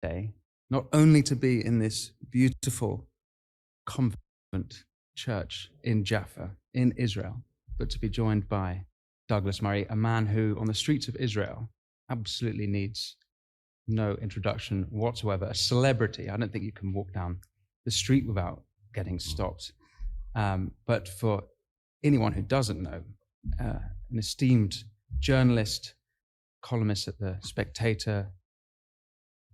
today, not only to be in this beautiful convent church in Jaffa, in Israel, but to be joined by Douglas Murray, a man who on the streets of Israel absolutely needs no introduction whatsoever, a celebrity. I don't think you can walk down the street without getting stopped. But for anyone who doesn't know, an esteemed journalist, columnist at The Spectator,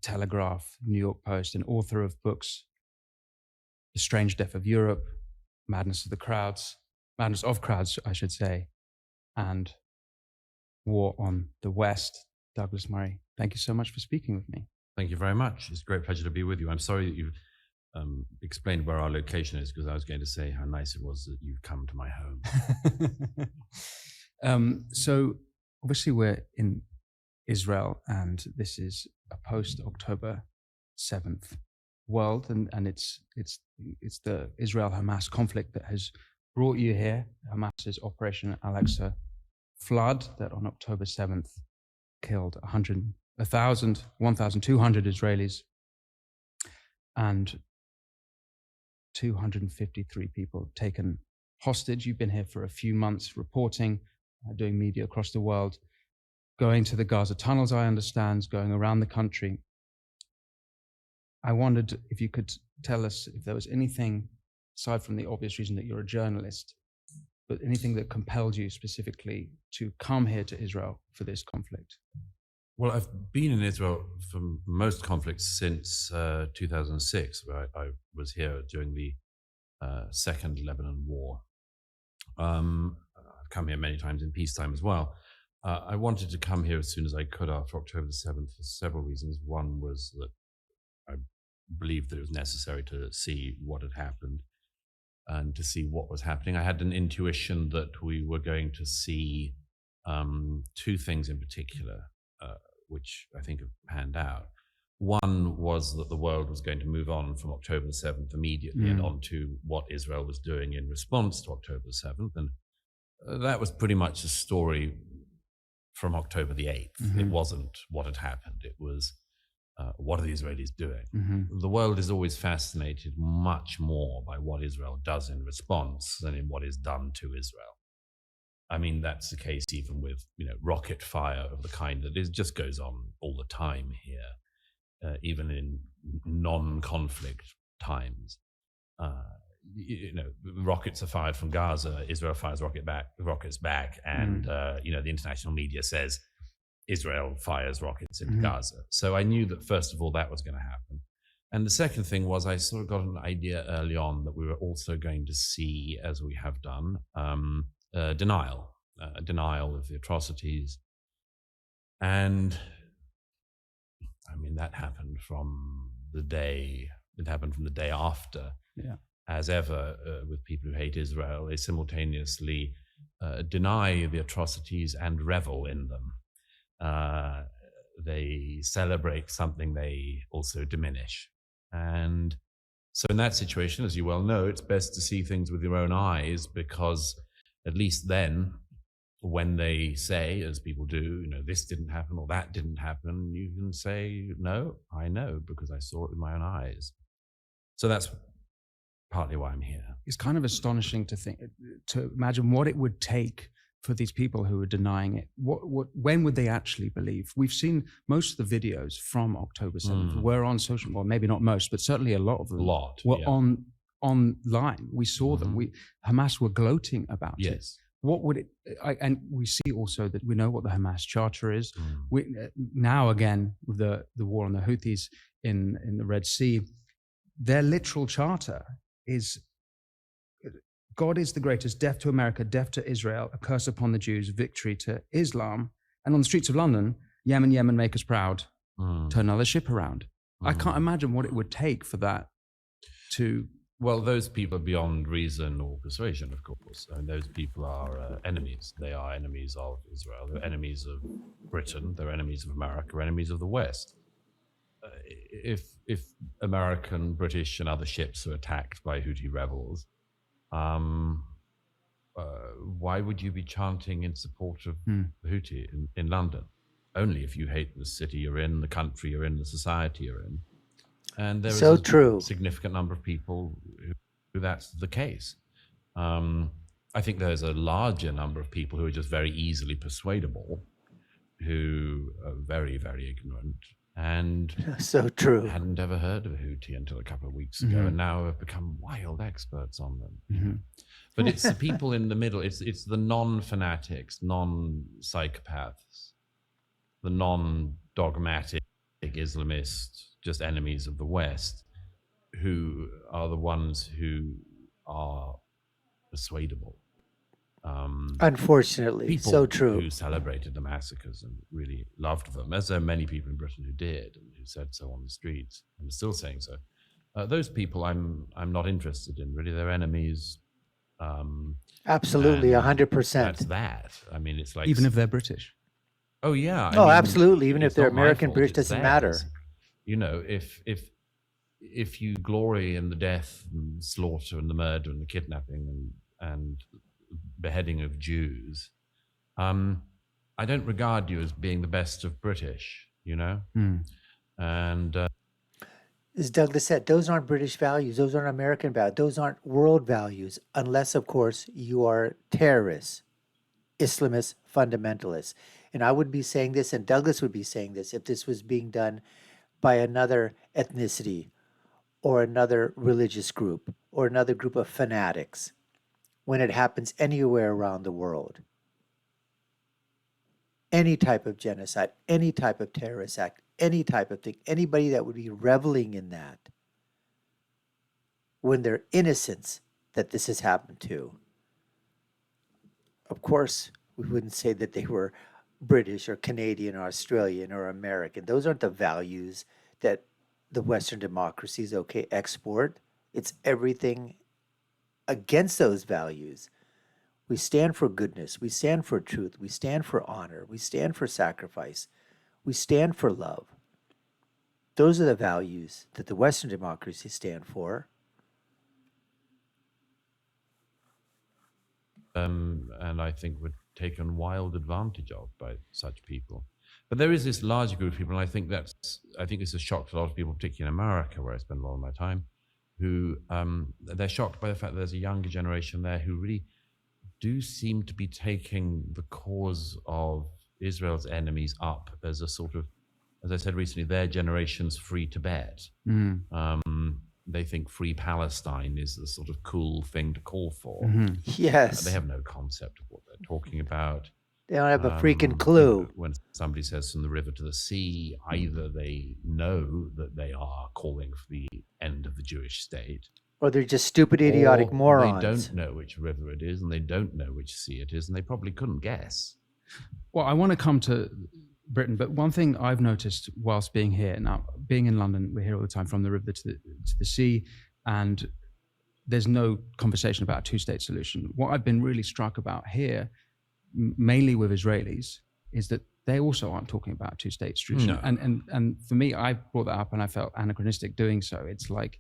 Telegraph, New York Post, and author of books, The Strange Death of Europe, Madness of Crowds, I should say, and War on the West. Douglas Murray, thank you so much for speaking with me. Thank you very much. It's a great pleasure to be with you. I'm sorry that you've explained where our location is, because I was going to say how nice it was that you've come to my home. So obviously we're in Israel, and this is a post-October 7th world, and it's the Israel-Hamas conflict that has brought you here. Hamas's Operation Al-Aqsa flood that on October 7th killed 1,200 Israelis and 253 people taken hostage. You've been here for a few months reporting, doing media across the world, going to the Gaza tunnels, I understand, going around the country. I wondered if you could tell us if there was anything, aside from the obvious reason that you're a journalist, but anything that compelled you specifically to come here to Israel for this conflict. Well, I've been in Israel for most conflicts since 2006, where I was here during the Second Lebanon War. I've come here many times in peacetime as well. I wanted to come here as soon as I could after October the 7th for several reasons. One was that I believed that it was necessary to see what had happened and to see what was happening. I had an intuition that we were going to see two things in particular, which I think have panned out. One was that the world was going to move on from October the 7th immediately and on to what Israel was doing in response to October the 7th. And that was pretty much a story from October the 8th. Mm-hmm. It wasn't what had happened. It was, what are the Israelis doing? Mm-hmm. The world is always fascinated much more by what Israel does in response than in what is done to Israel. I mean, that's the case even with, rocket fire of the kind that just goes on all the time here, even in non-conflict times. Rockets are fired from Gaza, Israel fires rockets back, and the international media says Israel fires rockets into Gaza. So I knew that first of all that was going to happen. And the second thing was I sort of got an idea early on that we were also going to see, as we have done, denial of the atrocities. And I mean, that happened from the day after. Yeah. As ever, with people who hate Israel, they simultaneously deny the atrocities and revel in them. They celebrate something they also diminish. And so in that situation, as you well know, it's best to see things with your own eyes, because at least then, when they say, as people do, this didn't happen or that didn't happen, you can say, no, I know, because I saw it with my own eyes. So that's partly why I'm here. It's kind of astonishing to imagine what it would take for these people who are denying it. When would they actually believe? We've seen most of the videos from October 7th were on social, well, maybe not most, but certainly a lot of them were online. We saw them. Hamas were gloating about it. What would it? And we see also that we know what the Hamas charter is. Now again with the war on the Houthis in the Red Sea, their literal charter is, God is the greatest, death to America, death to Israel, a curse upon the Jews, victory to Islam. And on the streets of London, Yemen, Yemen, make us proud, turn another ship around. I can't imagine what it would take for that to... Well, those people are beyond reason or persuasion, of course. I mean, those people are enemies. They are enemies of Israel. They're enemies of Britain. They're enemies of America, enemies of the West. If American, British, and other ships are attacked by Houthi rebels, why would you be chanting in support of the Houthi in London? only if you hate the city you're in, the country you're in, the society you're in. And there is So a true. significant number of people who that's the case. I think there's a larger number of people who are just very easily persuadable, who are very, very ignorant and So true. hadn't ever heard of a Houthi until a couple of weeks ago, and now have become wild experts on them. You know? But it's the people in the middle. It's the non-fanatics, non-psychopaths, the non-dogmatic Islamists, just enemies of the West, who are the ones who are persuadable. Unfortunately, People so true. who celebrated the massacres and really loved them, as there are many people in Britain who did and who said so on the streets and are still saying so. Those people I'm not interested in. Really, they're enemies. Absolutely, and 100%. That's that. I mean, it's like Even if they're British. oh yeah. Oh, absolutely. Even if it's they're not my American, fault, British, it's doesn't matter. theirs. You know, if you glory in the death and slaughter and the murder and the kidnapping and beheading of Jews, I don't regard you as being the best of British, you know? And As Douglas said, those aren't British values. Those aren't American values. Those aren't world values, unless, of course, you are terrorists, Islamists, fundamentalists. And I would be saying this, and Douglas would be saying this, if this was being done by another ethnicity or another religious group or another group of fanatics, when it happens anywhere around the world. Any type of genocide, any type of terrorist act, any type of thing, anybody that would be reveling in that when they're innocents that this has happened to. Of course, we wouldn't say that they were British or Canadian or Australian or American. Those aren't the values that the Western democracies export. It's everything against those values. We stand for goodness. We stand for truth. We stand for honor. We stand for sacrifice. We stand for love. Those are the values that the Western democracies stand for. And I think were taken wild advantage of by such people. But there is this large group of people, and I think this has shocked a lot of people, particularly in America, where I spend a lot of my time, who they're shocked by the fact that there's a younger generation there who really do seem to be taking the cause of Israel's enemies up as a sort of, as I said recently, their generation's free Tibet. They think free Palestine is the sort of cool thing to call for. Yes. They have no concept of what they're talking about. They don't have a freaking clue. When somebody says from the river to the sea, either they know that they are calling for the end of the Jewish state, Or they're just stupid, idiotic or morons. they don't know which river it is, and they don't know which sea it is, and they probably couldn't guess. Well, I want to come to Britain, but one thing I've noticed whilst being here, now being in London, we're here all the time, from the river to the sea, and there's no conversation about a two-state solution. What I've been really struck about here, mainly with Israelis, is that they also aren't talking about a two-state solution. No. And for me, I brought that up and I felt anachronistic doing so. It's like,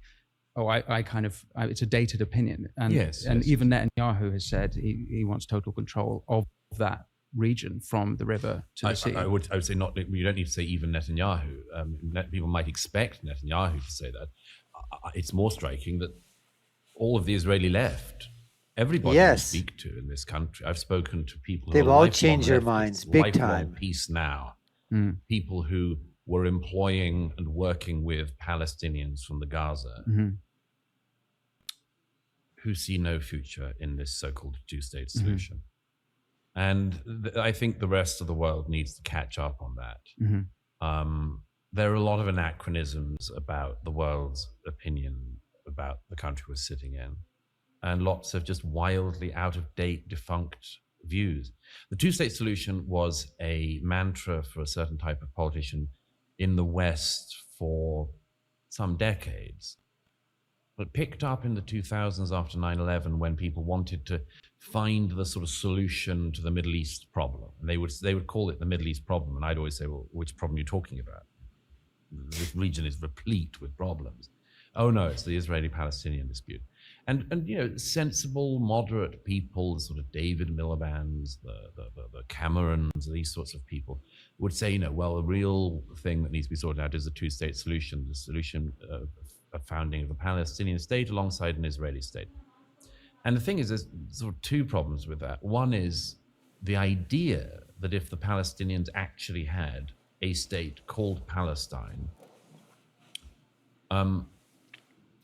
it's a dated opinion. And, Yes, and yes. even Netanyahu has said he wants total control of that region from the river to the sea. I would say not. You don't need to say even Netanyahu. People might expect Netanyahu to say that. It's more striking that all of the Israeli left, everybody Yes. you speak to in this country, I've spoken to people who They've are all lifelong changed their leftists, minds big lifelong time. Peace now. People who were employing and working with Palestinians from the Gaza, who see no future in this so-called two-state solution. And I think the rest of the world needs to catch up on that. There are a lot of anachronisms about the world's opinion about the country we're sitting in, and lots of just wildly out-of-date, defunct views. The two-state solution was a mantra for a certain type of politician in the West for some decades. But picked up in the 2000s after 9/11, when people wanted to find the sort of solution to the Middle East problem. And they would call it the Middle East problem. And I'd always say, well, which problem are you talking about? This region is replete with problems. Oh no, it's the Israeli-Palestinian dispute. And sensible, moderate people, sort of David Miliband's, the Camerons, these sorts of people would say, well, the real thing that needs to be sorted out is the two-state solution, the solution of founding of a Palestinian state alongside an Israeli state. And the thing is, there's sort of two problems with that. One is the idea that if the Palestinians actually had a state called Palestine,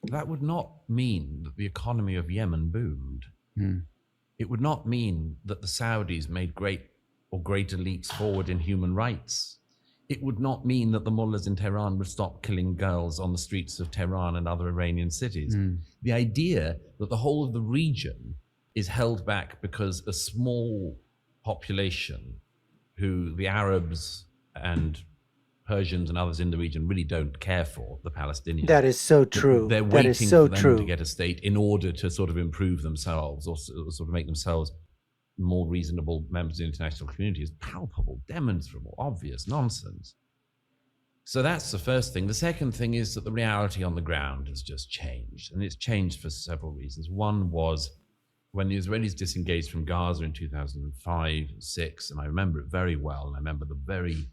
that would not mean that the economy of Yemen boomed. It would not mean that the Saudis made greater leaps forward in human rights. It would not mean that the mullahs in Tehran would stop killing girls on the streets of Tehran and other Iranian cities. The idea that the whole of the region is held back because a small population who the Arabs and Persians and others in the region really don't care for, the Palestinians. That is so true. They're That waiting is so for them true. to get a state in order to sort of improve themselves or sort of make themselves more reasonable members of the international community is palpable, demonstrable, obvious nonsense. So that's the first thing. The second thing is that the reality on the ground has just changed, and it's changed for several reasons. One was when the Israelis disengaged from Gaza in 2005-06, and I remember it very well, and I remember the very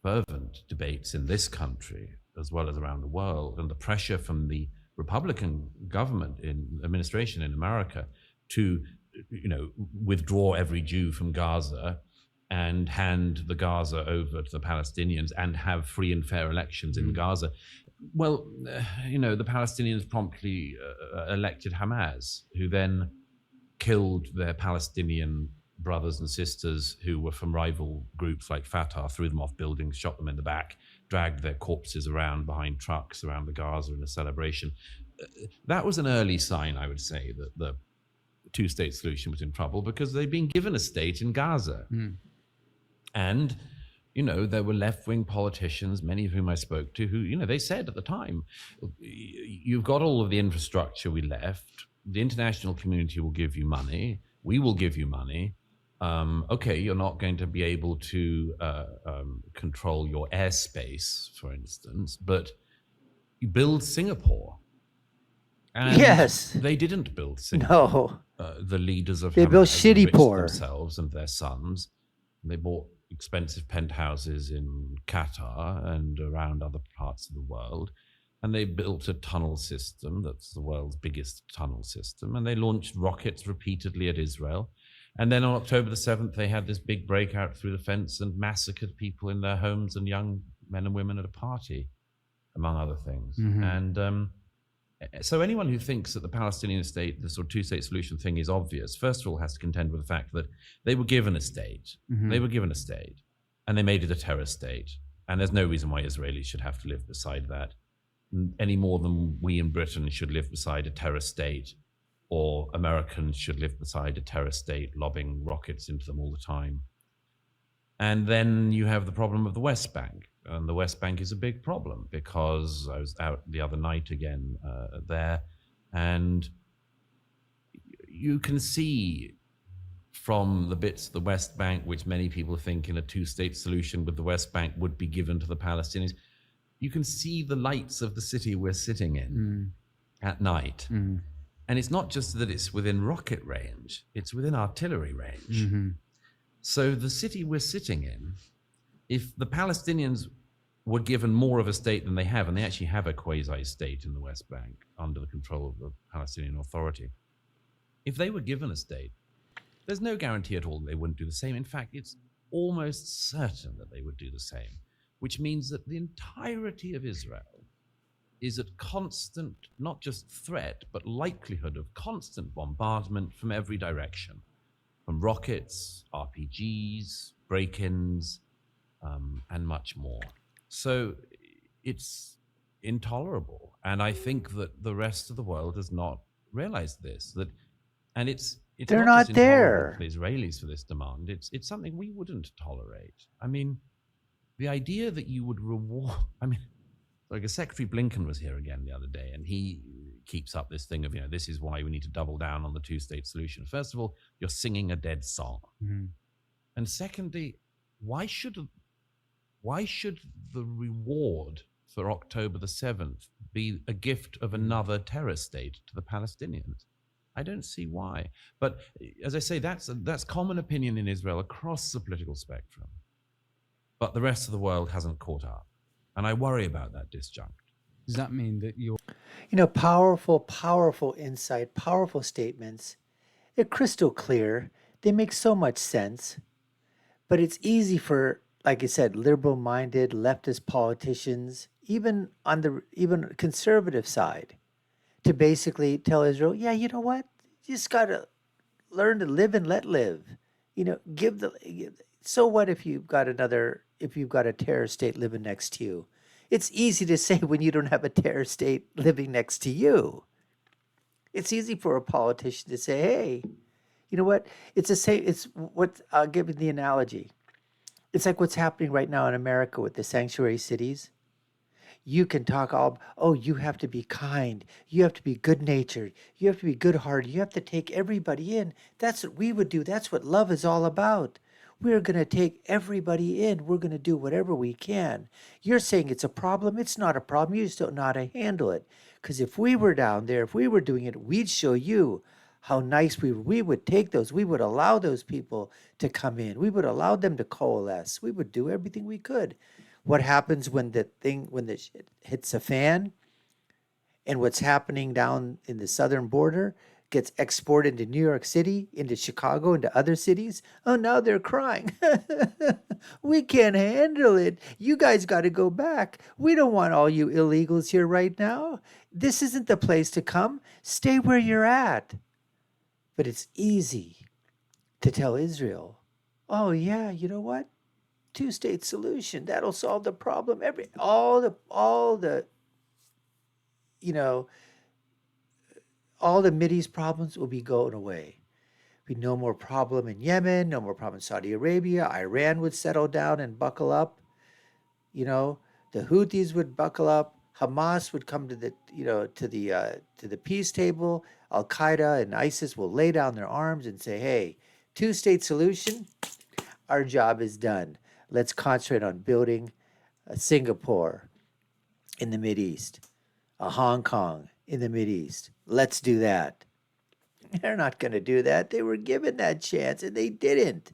fervent debates in this country as well as around the world, and the pressure from the Republican government administration in America to withdraw every Jew from Gaza and hand the Gaza over to the Palestinians and have free and fair elections in Gaza. Well, the Palestinians promptly elected Hamas, who then killed their Palestinian brothers and sisters who were from rival groups like Fatah, threw them off buildings, shot them in the back, dragged their corpses around behind trucks around the Gaza in a celebration. That was an early sign, I would say, that the two-state solution was in trouble, because they'd been given a state in Gaza. And, there were left-wing politicians, many of whom I spoke to, who, they said at the time, you've got all of the infrastructure we left, the international community will give you money, we will give you money. Okay, you're not going to be able to control your airspace, for instance, but you build Singapore. And yes. They didn't build Singapore. No. The leaders of They built Hamas enriched Shittypore themselves and their sons. They bought expensive penthouses in Qatar and around other parts of the world. And they built a tunnel system that's the world's biggest tunnel system. And they launched rockets repeatedly at Israel. And then on October the 7th, they had this big breakout through the fence and massacred people in their homes and young men and women at a party, among other things. And so anyone who thinks that the Palestinian state, the sort of two-state solution thing is obvious, first of all has to contend with the fact that they were given a state. They were given a state, and they made it a terror state. And there's no reason why Israelis should have to live beside that, any more than we in Britain should live beside a terror state, or Americans should live beside a terror state lobbing rockets into them all the time. And then you have the problem of the West Bank. And the West Bank is a big problem, because I was out the other night again there, and you can see from the bits of the West Bank, which many people think in a two-state solution with the West Bank would be given to the Palestinians, you can see the lights of the city we're sitting in at night. And it's not just that it's within rocket range, it's within artillery range. So the city we're sitting in, if the Palestinians were given more of a state than they have, and they actually have a quasi-state in the West Bank under the control of the Palestinian Authority, if they were given a state, there's no guarantee at all that they wouldn't do the same. In fact, it's almost certain that they would do the same, which means that the entirety of Israel is at constant, not just threat, but likelihood of constant bombardment from every direction, from rockets, RPGs, break-ins, and much more. So it's intolerable. And I think that the rest of the world has not realized this. And it's They're not not just there. intolerable for the Israelis for this demand. It's something we wouldn't tolerate. I mean, the idea that you would reward, like Secretary Blinken was here again the other day, and he keeps up this thing of, this is why we need to double down on the two-state solution. First of all, you're singing a dead song. And secondly, why should the reward for October the 7th be a gift of another terror state to the Palestinians? I don't see why. But as I say, that's common opinion in Israel across the political spectrum. But the rest of the world hasn't caught up. And I worry about that disjunct. Does that mean that you're Powerful, powerful insight, powerful statements. They're crystal clear. They make so much sense. But it's easy for, like I said, liberal-minded leftist politicians, even on the even conservative side, to basically tell Israel, yeah, you know what? You just gotta learn to live and let live. So what if you've got a terror state living next to you? It's easy to say when you don't have a terror state living next to you. It's easy for a politician to say, hey, you know what? It's the same. It's what I'll give you the analogy. It's like what's happening right now in America with the sanctuary cities. You can talk all, oh, you have to be kind. You have to be good natured. You have to be good hearted. You have to take everybody in. That's what we would do. That's what love is all about. We're going to take everybody in. We're going to do whatever we can. You're saying it's a problem. It's not a problem. You just don't know how to handle it. Because if we were down there, if we were doing it, we'd show you how nice we would take those. We would allow those people to come in. We would allow them to coalesce. We would do everything we could. What happens when the shit hits a fan, and what's happening down in the southern border gets exported into New York City, into Chicago, into other cities? Oh, now they're crying. We can't handle it. You guys got to go back. We don't want all you illegals here right now. This isn't the place to come. Stay where you're at. But it's easy to tell Israel, oh yeah, you know what? Two-state solution, that'll solve the problem. All the Mideast problems will be going away. Be no more problem in Yemen, no more problem in Saudi Arabia. Iran would settle down and buckle up. The Houthis would buckle up. Hamas would come to the peace table. Al Qaeda and ISIS will lay down their arms and say, hey, two-state solution, our job is done. Let's concentrate on building a Singapore in the Mideast, a Hong Kong in the Mideast. Let's do that. They're not going to do that. They were given that chance and they didn't.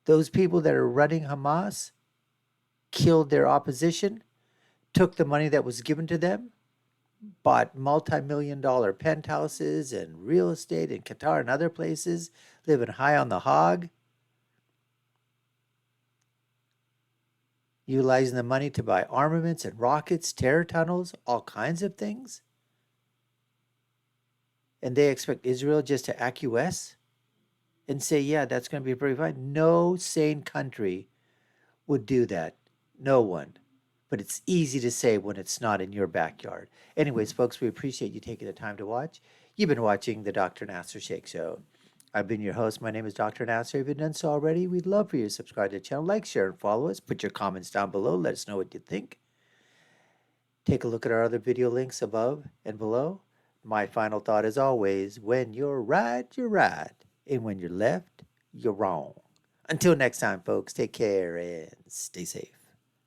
Those people that are running Hamas killed their opposition, took the money that was given to them, bought multi-million-dollar penthouses and real estate in Qatar and other places, living high on the hog, utilizing the money to buy armaments and rockets, terror tunnels, all kinds of things. And they expect Israel just to acquiesce and say, yeah, that's going to be very fine. No sane country would do that. No one. But it's easy to say when it's not in your backyard. Anyways, folks, we appreciate you taking the time to watch. You've been watching the Dr. Nasir Shaikh Show. I've been your host. My name is Dr. Nasir. If you've done so already, we'd love for you to subscribe to the channel, like, share, and follow us. Put your comments down below. Let us know what you think. Take a look at our other video links above and below. My final thought is always, when you're right, you're right. And when you're left, you're wrong. Until next time, folks, take care and stay safe.